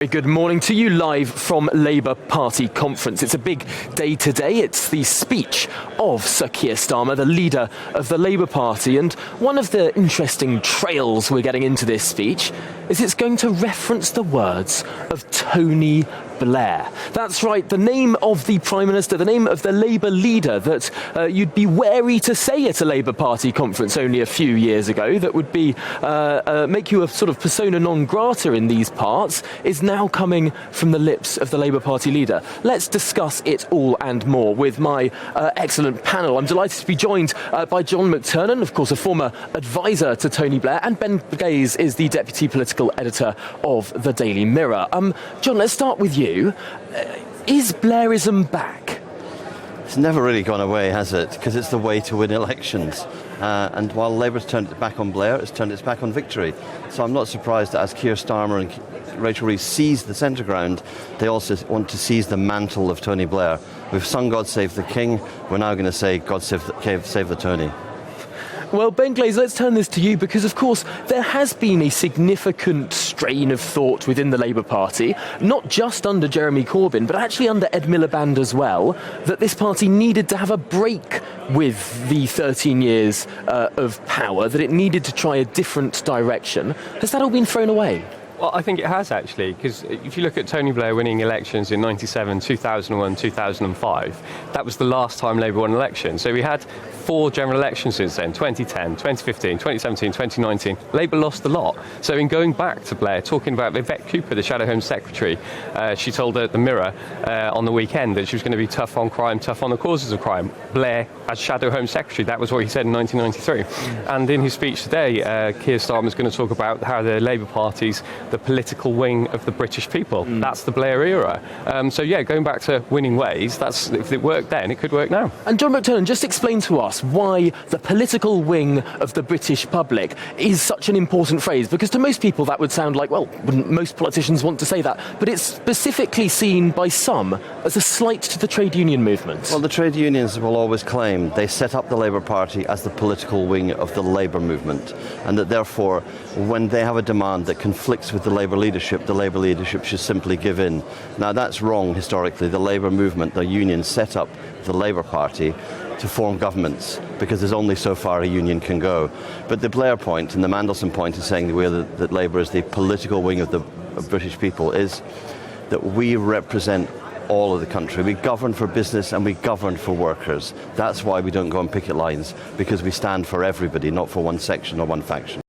Good morning to you, live from Labour Party conference. It's a big day today. It's the speech of Sir Keir Starmer, the leader of the Labour Party. And one of the interesting trails we're getting into this speech is it's going to reference the words of Tony Blair. That's right, the name of the Prime Minister, the name of the Labour leader that you'd be wary to say at a Labour Party conference only a few years ago, that would be make you a sort of persona non grata in these parts, is now coming from the lips of the Labour Party leader. Let's discuss it all and more with my excellent panel. I'm delighted to be joined by John McTernan, of course a former advisor to Tony Blair, and Ben Gaze is the deputy political editor of the Daily Mirror. John, let's start with you. Is Blairism back? It's never really gone away, has it? Because it's the way to win elections. And while Labour's turned its back on Blair, it's turned its back on victory. So I'm not surprised that as Keir Starmer and Rachel Reeves seize the centre ground, they also want to seize the mantle of Tony Blair. We've sung God Save the King, we're now going to say God Save the Tony. Well, Ben Glaze, let's turn this to you because, of course, there has been a significant strain of thought within the Labour Party, not just under Jeremy Corbyn, but actually under Ed Miliband as well, that this party needed to have a break with the 13 years of power, that it needed to try a different direction. Has that all been thrown away? Well, I think it has, actually, because if you look at Tony Blair winning elections in 97, 2001, 2005, that was the last time Labour won an election. So we had 4 general elections since then, 2010, 2015, 2017, 2019. Labour lost a lot. So in going back to Blair, talking about Yvette Cooper, the Shadow Home Secretary, she told the Mirror on the weekend that she was going to be tough on crime, tough on the causes of crime. Blair, as Shadow Home Secretary, that was what he said in 1993. And in his speech today, Keir Starmer is going to talk about how the Labour Party's the political wing of the British people. That's the Blair era. So yeah, going back to winning ways, that's, if it worked then, it could work now. And John McTernan, just explain to us why the political wing of the British public is such an important phrase, because to most people that would sound like, well, wouldn't most politicians want to say that? But it's specifically seen by some as a slight to the trade union movement. Well, the trade unions will always claim they set up the Labour Party as the political wing of the Labour movement, and that therefore, when they have a demand that conflicts with the Labour leadership should simply give in. Now, that's wrong historically. The Labour movement, the union, set up the Labour Party to form governments, because there's only so far a union can go. But the Blair point and the Mandelson point in saying that Labour is the political wing of the British people is that we represent all of the country. We govern for business and we govern for workers. That's why we don't go on picket lines, because we stand for everybody, not for one section or one faction.